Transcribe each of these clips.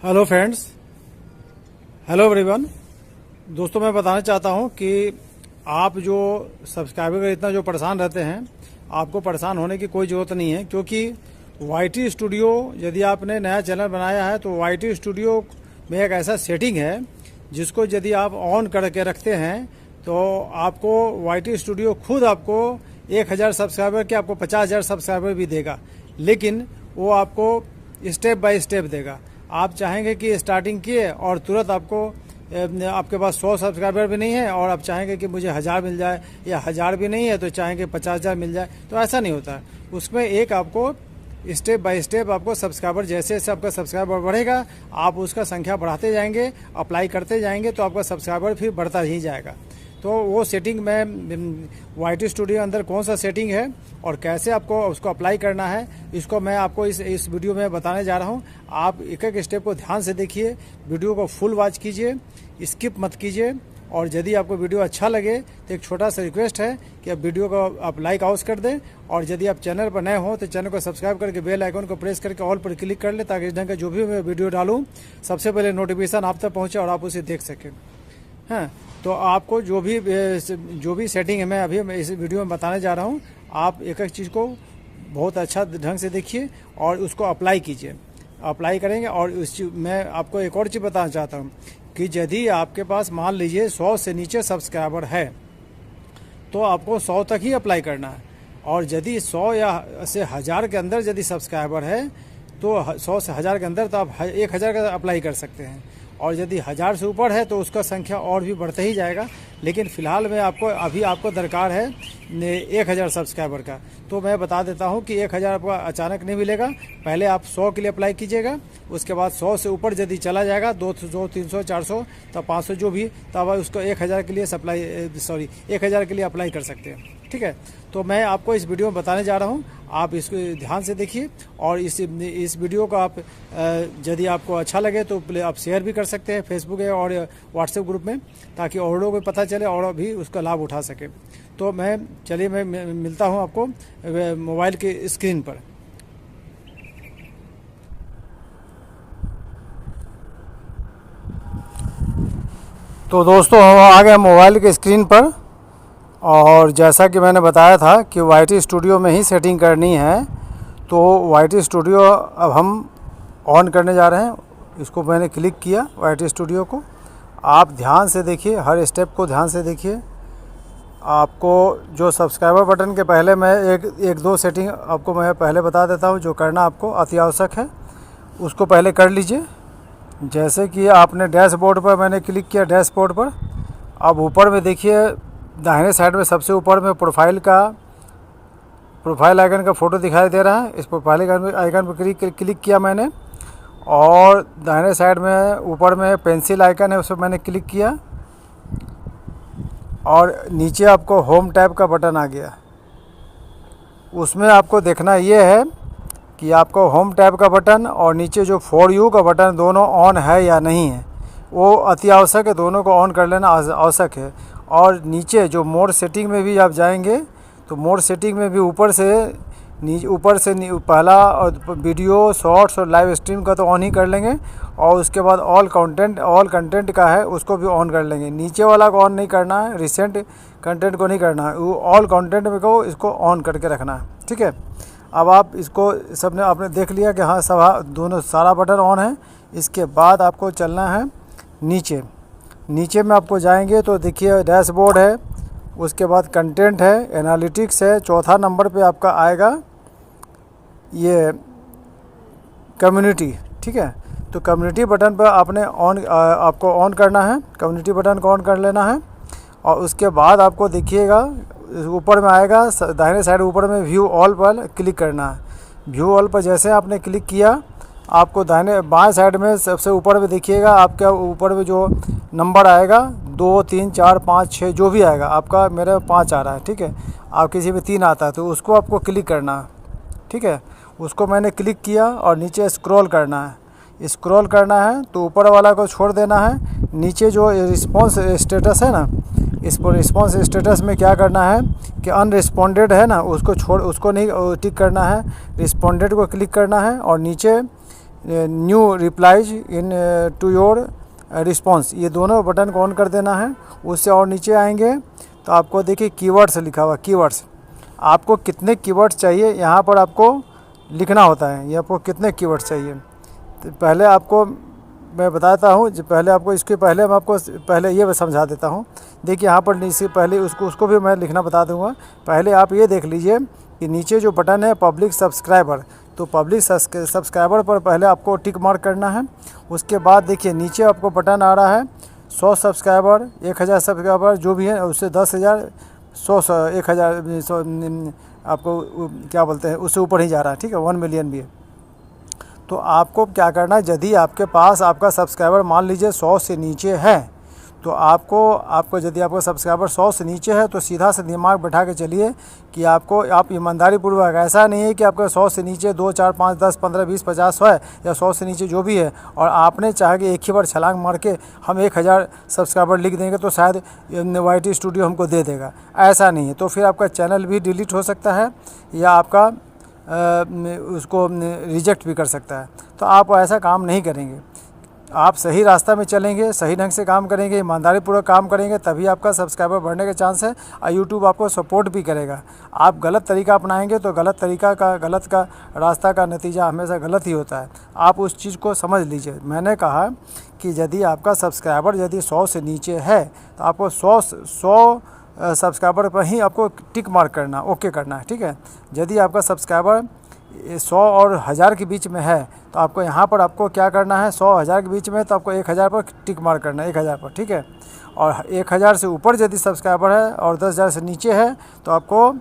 Hello friends, hello everyone. दोस्तों, मैं बताना चाहता हूं कि आप जो सब्सक्राइबर का इतना जो परेशान रहते हैं, आपको परेशान होने की कोई ज़रूरत नहीं है, क्योंकि वाईटी स्टूडियो यदि आपने नया चैनल बनाया है तो वाईटी स्टूडियो में एक ऐसा सेटिंग है जिसको यदि आप ऑन करके रखते हैं तो आपको वाईटी स्टूडियो खुद आपको 1000 सब्सक्राइबर के आपको 50,000 सब्सक्राइबर भी देगा, लेकिन वो आपको स्टेप बाय स्टेप देगा। आप चाहेंगे कि स्टार्टिंग किए और तुरंत आपके पास 100 सब्सक्राइबर भी नहीं है और आप चाहेंगे कि मुझे 1000 मिल जाए, या 1000 भी नहीं है तो चाहेंगे 50,000 मिल जाए, तो ऐसा नहीं होता है। उसमें एक आपको स्टेप बाय स्टेप आपको सब्सक्राइबर, जैसे जैसे आपका सब्सक्राइबर बढ़ेगा आप उसका संख्या बढ़ाते जाएंगे, अप्लाई करते जाएंगे तो आपका सब्सक्राइबर फिर बढ़ता ही जाएगा। तो वो सेटिंग में वाईटी स्टूडियो अंदर कौन सा सेटिंग है और कैसे आपको उसको अप्लाई करना है, इसको मैं आपको इस वीडियो में बताने जा रहा हूं। आप एक एक स्टेप को ध्यान से देखिए, वीडियो को फुल वॉच कीजिए, स्किप मत कीजिए। और यदि आपको वीडियो अच्छा लगे तो एक छोटा सा रिक्वेस्ट है कि आप वीडियो को आप लाइक आउट कर दें, और यदि आप चैनल पर नए हो तो चैनल को सब्सक्राइब करके बेल आइकन को प्रेस करके ऑल पर क्लिक कर लें, ताकि इस ढंग का जो भी मैं वीडियो डालूं सबसे पहले नोटिफिकेशन आप तक पहुँचे और आप उसे देख सकें। हाँ, तो आपको जो भी सेटिंग है मैं अभी इस वीडियो में बताने जा रहा हूँ, आप एक एक चीज़ को बहुत अच्छा ढंग से देखिए और उसको अप्लाई कीजिए। अप्लाई करेंगे और मैं आपको एक और चीज़ बताना चाहता हूँ कि यदि आपके पास मान लीजिए 100 से नीचे सब्सक्राइबर है तो आपको 100 तक ही अप्लाई करना है, और यदि 100 या से 1000 के अंदर यदि सब्सक्राइबर है तो 100 से 1000 के अंदर तो आप 1000 का अप्लाई कर सकते हैं, और यदि 1000 से ऊपर है तो उसका संख्या और भी बढ़ते ही जाएगा। लेकिन फ़िलहाल में आपको दरकार है 1000 सब्सक्राइबर का। तो मैं बता देता हूं कि 1000 आपको अचानक नहीं मिलेगा। पहले आप 100 के लिए अप्लाई कीजिएगा, उसके बाद 100 से ऊपर यदि चला जाएगा 200, 300, 400 तब 500 जो भी, तब उसको 1000 के लिए 1000 के लिए अप्लाई कर सकते हैं। ठीक है, तो मैं आपको इस वीडियो में बताने जा रहा हूं, आप इसको ध्यान से देखिए। और इस वीडियो को आप यदि आपको अच्छा लगे तो आप शेयर भी कर सकते हैं फेसबुक और व्हाट्सएप ग्रुप में, ताकि और लोगों को पता चले और भी उसका लाभ उठा सके। तो मैं मिलता हूं आपको मोबाइल के स्क्रीन पर। तो दोस्तों, हम आ गए मोबाइल के स्क्रीन पर, और जैसा कि मैंने बताया था कि वाईटी स्टूडियो में ही सेटिंग करनी है, तो वाईटी स्टूडियो अब हम ऑन करने जा रहे हैं। इसको मैंने क्लिक किया वाईटी स्टूडियो को। आप ध्यान से देखिए, हर स्टेप को ध्यान से देखिए। आपको जो सब्सक्राइबर बटन के पहले मैं एक दो सेटिंग आपको मैं पहले बता देता हूं, जो करना आपको अति आवश्यक है उसको पहले कर लीजिए। जैसे कि आपने डैशबोर्ड पर मैंने क्लिक किया, डैशबोर्ड पर अब ऊपर में देखिए, दाहिने साइड में सबसे ऊपर में प्रोफाइल आइकन का फ़ोटो दिखाई दे रहा है। इस प्रोफाइल आइकन पर क्लिक किया मैंने, और दाहिने साइड में ऊपर में पेंसिल आइकन है, उस पर मैंने क्लिक किया, और नीचे आपको होम टैब का बटन आ गया। उसमें आपको देखना ये है कि आपको होम टैब का बटन और नीचे जो फॉर यू का बटन दोनों ऑन है या नहीं है। वो अति आवश्यक है, दोनों को ऑन कर लेना आवश्यक है। और नीचे जो मोड सेटिंग में भी आप जाएंगे तो मोड सेटिंग में भी ऊपर से पहला और वीडियो, शॉर्ट्स और लाइव स्ट्रीम का तो ऑन ही कर लेंगे, और उसके बाद ऑल कंटेंट का है उसको भी ऑन कर लेंगे। नीचे वाला को ऑन नहीं करना है, रिसेंट कंटेंट को नहीं करना है, वो ऑल कंटेंट में को इसको ऑन करके रखना है। ठीक है, अब आप इसको सबने आपने देख लिया कि हाँ दोनों सारा बटन ऑन है। इसके बाद आपको चलना है नीचे में आपको जाएंगे तो देखिए डैशबोर्ड है, उसके बाद कंटेंट है, एनालिटिक्स है, चौथा नंबर पे आपका आएगा ये कम्युनिटी। ठीक है, तो कम्युनिटी बटन पर आपको ऑन करना है, कम्युनिटी बटन को ऑन कर लेना है। और उसके बाद आपको देखिएगा ऊपर में आएगा, दाहिने साइड ऊपर में व्यू ऑल पर क्लिक करना है। व्यू ऑल पर जैसे आपने क्लिक किया, आपको बाएं साइड में सबसे ऊपर में देखिएगा, आपका ऊपर में जो नंबर आएगा 2, 3, 4, 5, 6 जो भी आएगा, आपका मेरे 5 आ रहा है। ठीक है, आप किसी में 3 आता है तो उसको आपको क्लिक करना है। ठीक है, उसको मैंने क्लिक किया और नीचे स्क्रॉल करना है, तो ऊपर वाला को छोड़ देना है। नीचे जो रिस्पॉन्स स्टेटस है ना, इस पर रिस्पॉन्स स्टेटस में क्या करना है कि अनरिस्पॉन्डेड है ना, उसको नहीं टिक करना है, रिस्पॉन्डेड को क्लिक करना है। और नीचे new replies in to your response, ये दोनों बटन को ऑन कर देना है। उससे और नीचे आएंगे तो आपको देखिए कीवर्ड्स लिखा हुआ, कीवर्ड्स आपको कितने कीवर्ड्स चाहिए यहाँ पर आपको लिखना होता है, ये आपको कितने कीवर्ड्स चाहिए। तो पहले आपको मैं बताता हूँ, जो पहले आपको इसके पहले मैं आपको पहले ये समझा देता हूँ। देखिए यहाँ पर इससे पहले उसको भी मैं लिखना बता दूँगा। पहले आप ये देख लीजिए कि नीचे जो बटन है पब्लिक सब्सक्राइबर, तो पब्लिक सब्सक्राइबर पर पहले आपको टिक मार्क करना है। उसके बाद देखिए नीचे आपको बटन आ रहा है 100 सब्सक्राइबर, 1000 सब्सक्राइबर जो भी है, उससे 10,000, 100, 1000, 100 आपको क्या बोलते हैं, उससे ऊपर ही जा रहा है, ठीक है, 1 मिलियन भी है। तो आपको क्या करना है, यदि आपके पास आपका सब्सक्राइबर मान लीजिए 100 से नीचे है, तो आपको यदि आपका सब्सक्राइबर 100 से नीचे है तो सीधा से दिमाग बैठा के चलिए कि आप ईमानदारी पूर्वक, ऐसा नहीं है कि आपका 100 से नीचे 2, 4, 5, 10, 15, 20, 50 है, या 100 से नीचे जो भी है, और आपने चाहे कि एक ही बार छलांग मार के हम 1000 सब्सक्राइबर लिख देंगे तो शायद YT स्टूडियो हमको दे देगा, ऐसा नहीं है। तो फिर आपका चैनल भी डिलीट हो सकता है या आपका उसको रिजेक्ट भी कर सकता है। तो आप ऐसा काम नहीं करेंगे, आप सही रास्ता में चलेंगे, सही ढंग से काम करेंगे, ईमानदारी पूर्वक काम करेंगे, तभी आपका सब्सक्राइबर बढ़ने के चांस है और यूट्यूब आपको सपोर्ट भी करेगा। आप गलत तरीका अपनाएंगे तो गलत का रास्ता का नतीजा हमेशा गलत ही होता है। आप उस चीज़ को समझ लीजिए। मैंने कहा कि यदि आपका सब्सक्राइबर यदि 100 से नीचे है तो आपको 100 सब्सक्राइबर पर ही आपको टिक मार्क करना, ओके करना है, ठीक है। यदि आपका सब्सक्राइबर 100 और 1000 के बीच में है तो आपको यहाँ पर आपको क्या करना है, 100 1000 के बीच में तो आपको 1000 पर टिक मार्क करना है, 1000 पर, ठीक है। और 1000 से ऊपर यदि सब्सक्राइबर है और 10,000 से नीचे है तो आपको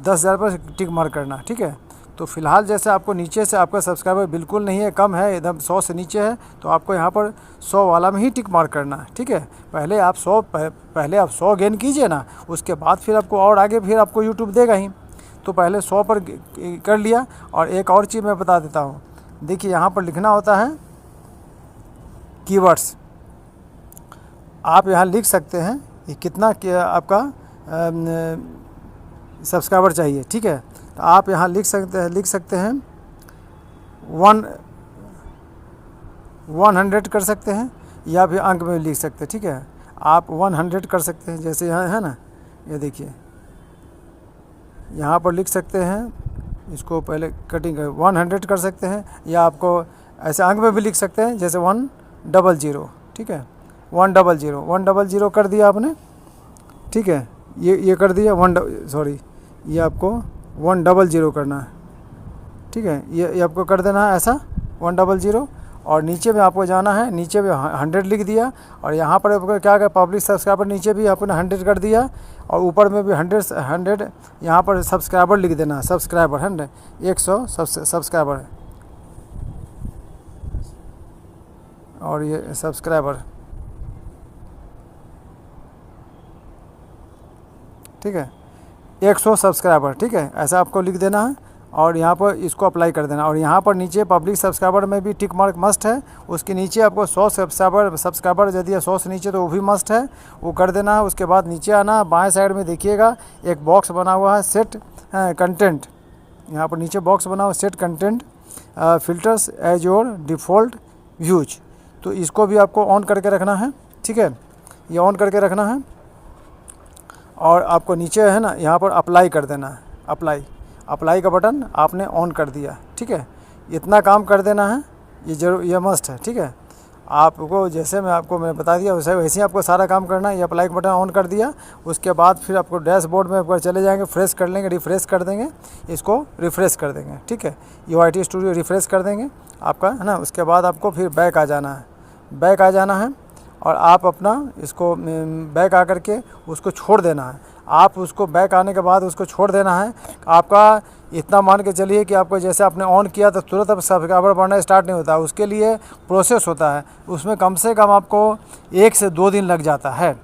10,000 पर टिक मार्क करना है, ठीक है। तो फिलहाल जैसे आपको नीचे से आपका सब्सक्राइबर बिल्कुल नहीं है, कम है, एकदम 100 से नीचे है, तो आपको यहाँ पर 100 वाला में ही टिक मार्क करना है, ठीक है। पहले आप 100 गेन कीजिए ना, उसके बाद फिर आपको और आगे फिर आपको यूट्यूब देगा ही। तो पहले 100 पर कर लिया। और एक और चीज़ मैं बता देता हूँ, देखिए यहाँ पर लिखना होता है कीवर्ड्स। आप यहाँ लिख सकते हैं कि कितना आपका सब्सक्राइबर चाहिए, ठीक है। तो आप यहाँ लिख सकते हैं 100 कर सकते हैं, या फिर अंक में लिख सकते हैं, ठीक है। आप 100 कर सकते हैं, जैसे यहाँ है ना, ये देखिए यहाँ पर लिख सकते हैं, इसको पहले कटिंग कर 100 कर सकते हैं, या आपको ऐसे अंक में भी लिख सकते हैं, जैसे 100, ठीक है, 100 कर दिया आपने, ठीक है। ये कर दिया ये आपको 100 करना है, ठीक है। ये आपको कर देना है ऐसा 100, और नीचे में आपको जाना है, नीचे में 100 लिख दिया, और यहाँ पर आपको क्या कर पब्लिक सब्सक्राइबर नीचे भी आपने 100 कर दिया, और ऊपर में भी 100 यहाँ पर सब्सक्राइबर लिख देना है, सब्सक्राइबर 100 सब्सक्राइबर है, और ये सब्सक्राइबर, ठीक है, 100 सब्सक्राइबर, ठीक है, ऐसा आपको लिख देना है। और यहाँ पर इसको अप्लाई कर देना, और यहाँ पर नीचे पब्लिक सब्सक्राइबर में भी टिक मार्क मस्ट है। उसके नीचे आपको 100 सब्सक्राइबर यदि 100 से नीचे तो वो भी मस्ट है, वो कर देना है। उसके बाद नीचे आना, बाएं साइड में देखिएगा एक बॉक्स बना हुआ है सेट कंटेंट, यहाँ पर नीचे बॉक्स बना हुआ है set content filters as your default views, तो इसको भी आपको ऑन करके रखना है, ठीक है, ये ऑन करके रखना है। और आपको नीचे है ना, यहाँ पर अप्लाई कर देना है, अप्लाई का बटन आपने ऑन कर दिया, ठीक है। इतना काम कर देना है, ये मस्ट है, ठीक है। आपको जैसे मैंने बता दिया वैसे ही आपको सारा काम करना है। ये अप्लाई का बटन ऑन कर दिया, उसके बाद फिर आपको डैशबोर्ड में ऊपर चले जाएंगे, फ्रेश कर लेंगे, रिफ़्रेश कर देंगे, इसको रिफ़्रेश कर देंगे, ठीक है। YT स्टूडियो रिफ़्रेश कर देंगे आपका, है ना। उसके बाद आपको फिर बैक आ जाना है, और आप अपना इसको बैक आकर के उसको छोड़ देना है। आप उसको बैक आने के बाद उसको छोड़ देना है। आपका इतना मान के चलिए कि आपको जैसे आपने ऑन किया तो तुरंत अब सब्सक्राइबर बढ़ना स्टार्ट नहीं होता, उसके लिए प्रोसेस होता है। उसमें कम से कम आपको 1 से 2 दिन लग जाता है,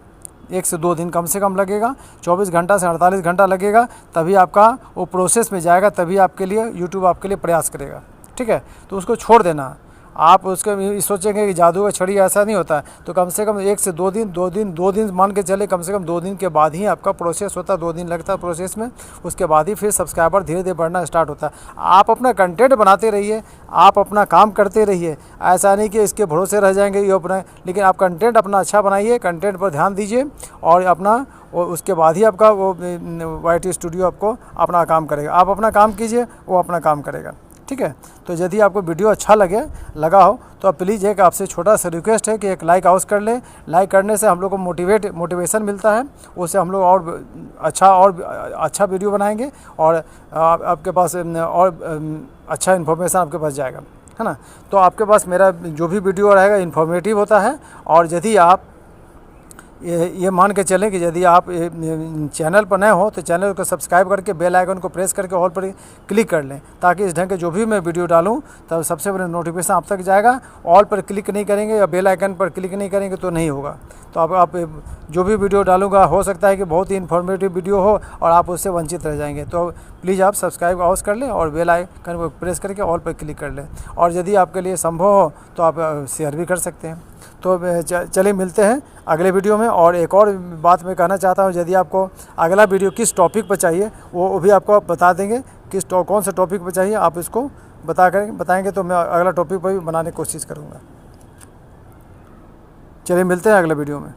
1 से 2 दिन कम से कम लगेगा, 24 घंटा से 48 घंटा लगेगा, तभी आपका वो प्रोसेस में जाएगा, तभी आपके लिए यूट्यूब आपके लिए प्रयास करेगा, ठीक है। तो उसको छोड़ देना। आप उसके सोचेंगे कि जादू का छड़ी, ऐसा नहीं होता है। तो कम से कम 1 से 2 दिन मान के चले, कम से कम 2 दिन के बाद ही आपका प्रोसेस होता है, 2 दिन लगता है प्रोसेस में। उसके बाद ही फिर सब्सक्राइबर धीरे धीरे बढ़ना स्टार्ट होता है। आप अपना कंटेंट बनाते रहिए, आप अपना काम करते रहिए, ऐसा नहीं कि इसके भरोसे रह जाएंगे ये अपना, लेकिन आप कंटेंट अपना अच्छा बनाइए, कंटेंट पर ध्यान दीजिए और अपना उसके बाद ही आपका वो YT स्टूडियो आपको अपना काम करेगा। आप अपना काम कीजिए, वो अपना काम करेगा, ठीक है। तो यदि आपको वीडियो अच्छा लगा हो तो आप प्लीज़ एक आपसे छोटा सा रिक्वेस्ट है कि एक लाइक अवश्य कर लें। लाइक करने से हम लोग को मोटिवेशन मिलता है, उससे हम लोग और अच्छा वीडियो बनाएंगे और आपके पास और अच्छा इन्फॉर्मेशन आपके पास जाएगा, है ना। तो आपके पास मेरा जो भी वीडियो रहेगा इन्फॉर्मेटिव होता है। और यदि आप ये मान के चलें कि यदि आप चैनल पर नए हो तो चैनल को सब्सक्राइब करके बेल आइकन को प्रेस करके ऑल पर क्लिक कर लें, ताकि इस ढंग के जो भी मैं वीडियो डालूं तब सबसे पहले नोटिफिकेशन आप तक जाएगा। ऑल पर क्लिक नहीं करेंगे या बेल आइकन पर क्लिक नहीं करेंगे तो नहीं होगा। तो आप जो भी वीडियो डालूंगा हो सकता है कि बहुत ही इन्फॉर्मेटिव वीडियो हो और आप उससे वंचित रह जाएंगे। तो प्लीज़ आप सब्सक्राइब अवश्य कर लें और बेल आइकन को प्रेस करके ऑल पर क्लिक कर लें। और यदि आपके लिए संभव हो तो आप शेयर भी कर सकते हैं। तो चलिए मिलते हैं अगले वीडियो में। और एक और बात मैं कहना चाहता हूँ, यदि आपको अगला वीडियो किस टॉपिक पर चाहिए वो भी आपको बता देंगे, कौन से टॉपिक पर चाहिए आप इसको बताएंगे तो मैं अगला टॉपिक पर भी बनाने की कोशिश करूँगा। चलिए मिलते हैं अगले वीडियो में।